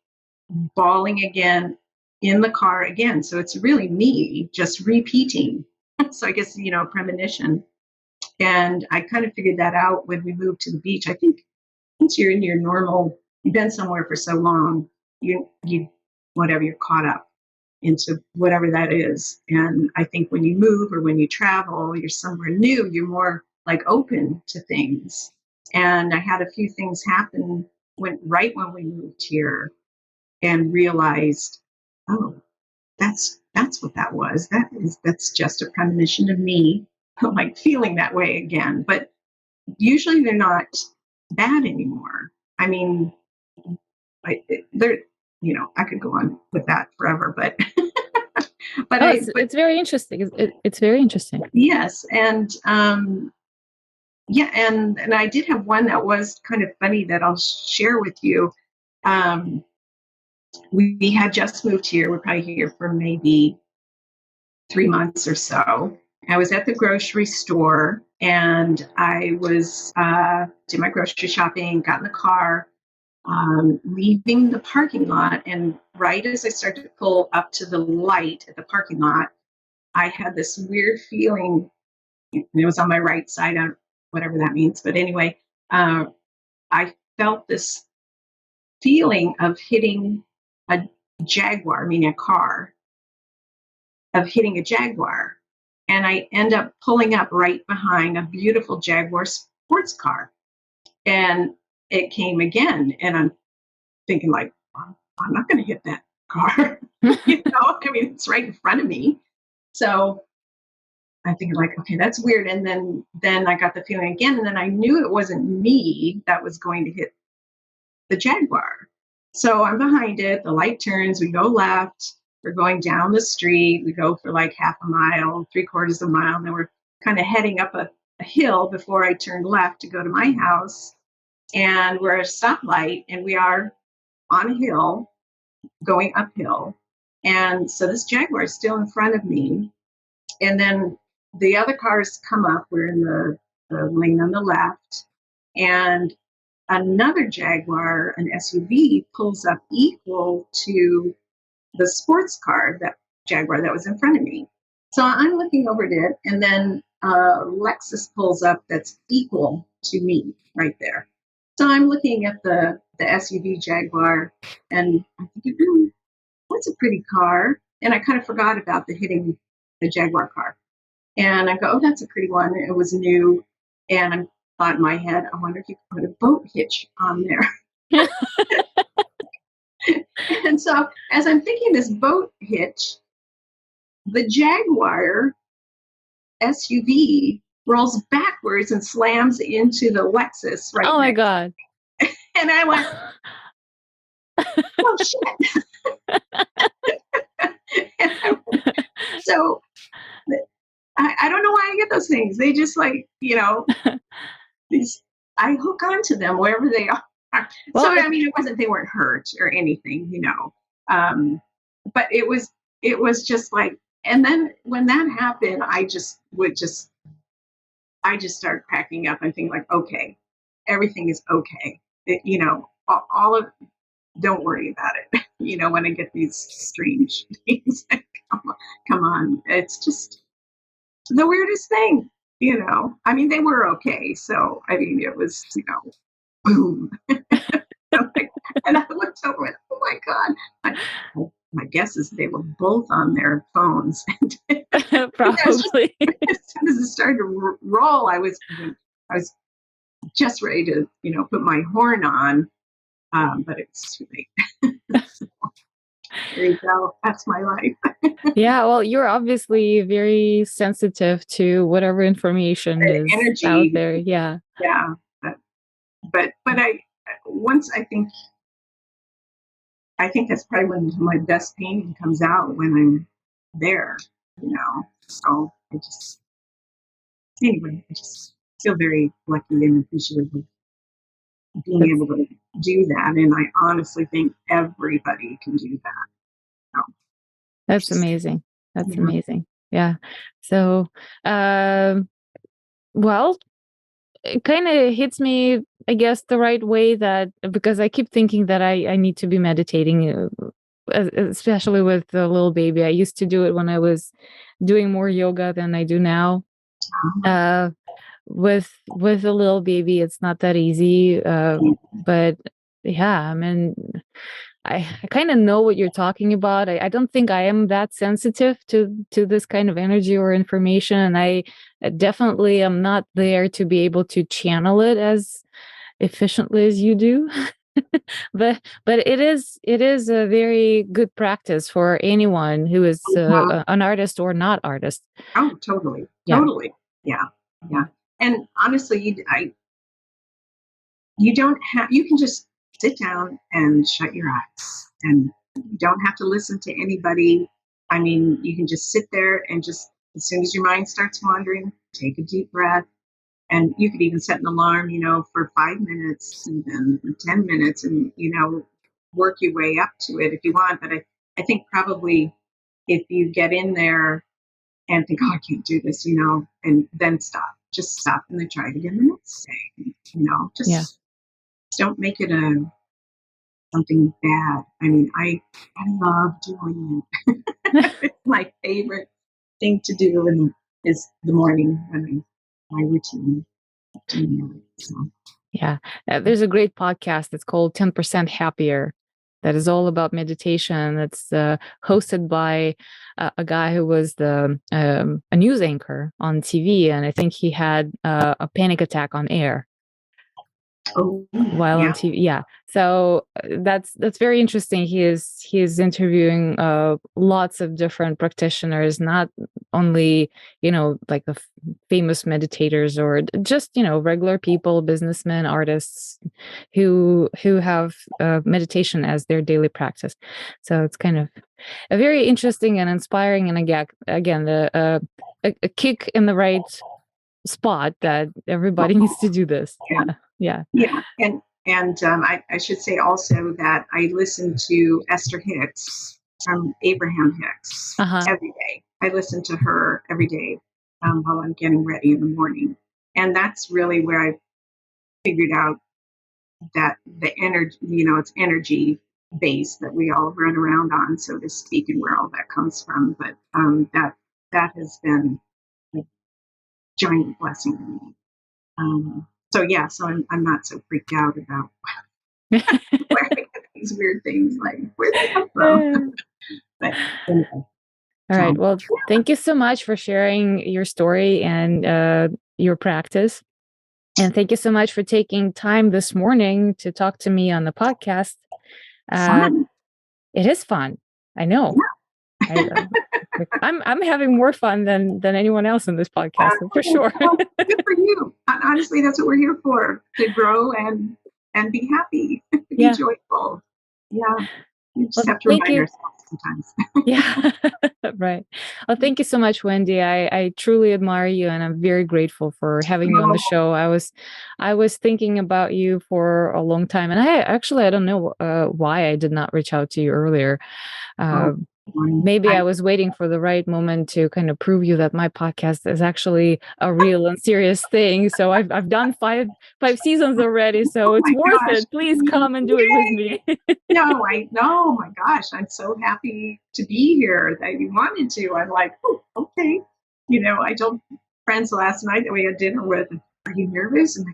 S2: bawling again in the car again. So it's really me just repeating. So I guess, premonition. And I kind of figured that out when we moved to the beach. I think once you're in your normal, you've been somewhere for so long, you whatever, you're caught up. into whatever that is. And I think when you move or when you travel, you're somewhere new, you're more like open to things. And I had a few things happen right when we moved here and realized, oh, that's what that was. That's just a premonition of me like feeling that way again. But usually they're not bad anymore. I mean, they're, I could go on with that forever, but
S1: Oh, it's very interesting. It's very interesting.
S2: Yes, and yeah, and I did have one that was kind of funny that I'll share with you. Um, we had just moved here. We're probably here for maybe 3 months or so. I was at the grocery store and I was did my grocery shopping, got in the car, leaving the parking lot, and right as I started to pull up to the light at the parking lot, I had this weird feeling, and it was on my right side, whatever that means. But anyway, I felt this feeling of hitting a Jaguar, meaning a car, of hitting a Jaguar. And I end up pulling up right behind a beautiful Jaguar sports car. And it came again. And I'm thinking, like, I'm not going to hit that car. I mean, it's right in front of me. So I think, like, okay, that's weird. And then I got the feeling again, and then I knew it wasn't me that was going to hit the Jaguar. So I'm behind it. The light turns. We go left. We're going down the street. We go for like half a mile, 3/4 of a mile. And then we're kind of heading up a hill before I turn left to go to my house. And we're at a stoplight, and we are on a hill going uphill. And so this Jaguar is still in front of me. And then the other cars come up. We're in the lane on the left. And another Jaguar, an SUV, pulls up equal to the sports car, that Jaguar that was in front of me. So I'm looking over at it, and then Lexus pulls up that's equal to me right there. So I'm looking at the SUV Jaguar, and I'm thinking, that's a pretty car. And I kind of forgot about the hitting the Jaguar car. And I go, oh, that's a pretty one. It was new. And I thought in my head, I wonder if you could put a boat hitch on there. And so as I'm thinking this boat hitch, the Jaguar SUV rolls backwards and slams into the Lexus right
S1: Oh my God.
S2: And I went, oh shit. So I don't know why I get those things. They just like, these, I hook onto them wherever they are. Well, so I mean, they weren't hurt or anything, but it was just like, and then when that happened, I just started cracking up and thinking like, okay, everything is okay. All of, don't worry about it. When I get these strange things, come on, it's just the weirdest thing. I mean, they were okay. So I mean, it was, boom. And I looked over and, oh my God. My guess is they were both on their phones.
S1: Probably.
S2: As soon as it started to roll, I was just ready to, put my horn on, but it's too late. So, there you go. That's my life.
S1: Yeah, well, you're obviously very sensitive to whatever information is
S2: energy
S1: out there. Yeah.
S2: Yeah. But I think that's probably when my best painting comes out, when I'm there, So I just feel very lucky and appreciative of being able to do that. And I honestly think everybody can do that. So,
S1: that's amazing. That's amazing. Yeah. So, well, it kind of hits me, I guess, the right way, that because I keep thinking that I need to be meditating, especially with the little baby. I used to do it when I was doing more yoga than I do now. With a little baby, it's not that easy. But yeah, I mean, I kind of know what you're talking about. I don't think I am that sensitive to this kind of energy or information, and I definitely am not there to be able to channel it as efficiently as you do. But it is a very good practice for anyone who is an artist or not artist.
S2: Oh, totally,
S1: Yeah.
S2: totally. Yeah, yeah. And honestly, you don't have. You can just sit down and shut your eyes, and you don't have to listen to anybody. I mean, you can just sit there and just as soon as your mind starts wandering, take a deep breath. And you could even set an alarm, for 5 minutes, even 10 minutes, and work your way up to it if you want. But I think probably if you get in there and think, oh, I can't do this, and then stop. Just stop and then try it again the next day.
S1: Yeah.
S2: Just don't make it something bad. I mean, I love doing it. It's my favorite thing to do is the morning when my routine. So.
S1: Yeah. There's a great podcast. It's called 10% Happier. That is all about meditation. It's hosted by a guy who was a news anchor on TV, and I think he had a panic attack on air.
S2: Oh,
S1: while
S2: yeah.
S1: on TV. Yeah. So that's very interesting. He is interviewing lots of different practitioners, not only, like the famous meditators or just, regular people, businessmen, artists who have meditation as their daily practice. So it's kind of a very interesting and inspiring, and again, a kick in the right spot that everybody needs to do this. Yeah.
S2: And I should say also that I listen to Esther Hicks from Abraham Hicks every day. I listen to her every day while I'm getting ready in the morning. And that's really where I figured out that the energy, it's energy base that we all run around on, so to speak, and where all that comes from. But that has been a giant blessing to me. So I'm not so freaked out about these weird things, like where they come from. But anyway.
S1: All right. Well, thank you so much for sharing your story and your practice. And thank you so much for taking time this morning to talk to me on the podcast.
S2: Fun.
S1: It is fun. I know. Yeah. I'm having more fun than anyone else in this podcast, for sure.
S2: Good for you. Honestly, that's what we're here for, to grow and be happy, be joyful. Yeah. You just have to remind ourselves sometimes.
S1: Yeah. Right. Well, thank you so much, Wendy. I truly admire you, and I'm very grateful for having you on the show. I was thinking about you for a long time, and I don't know why I did not reach out to you earlier. Maybe I was waiting for the right moment to kind of prove you that my podcast is actually a real and serious thing. So I've done five seasons already, so it's worth it. Please come and do it with me.
S2: No, I know. My gosh, I'm so happy to be here that you wanted to. I'm like, oh, okay. I told friends last night that we had dinner with, are you nervous? And I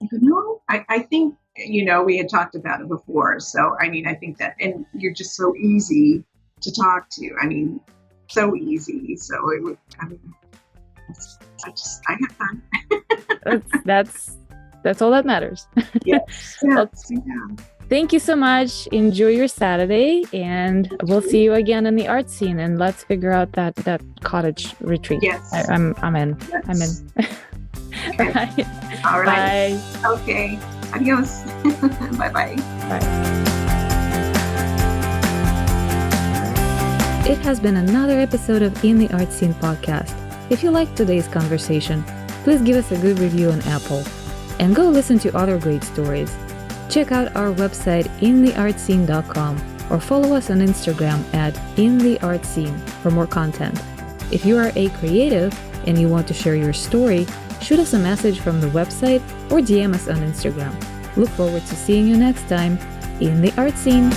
S2: go, no. I think, we had talked about it before. So, I mean, I think that, and you're just so easy to talk to. I mean, so easy. So it would, I had fun.
S1: That's all that matters.
S2: Yes.
S1: Well, thank you so much. Enjoy your Saturday, and we'll see you again in the art scene. And let's figure out that cottage retreat.
S2: Yes.
S1: I'm in. Yes. I'm in.
S2: Okay. All right.
S1: Bye.
S2: Okay. Adios. Bye-bye.
S1: Bye. It has been another episode of In the Art Scene podcast. If you liked today's conversation, please give us a good review on Apple. And go listen to other great stories. Check out our website, intheartscene.com, or follow us on Instagram at intheartscene for more content. If you are a creative and you want to share your story, shoot us a message from the website or DM us on Instagram. Look forward to seeing you next time in the art scene.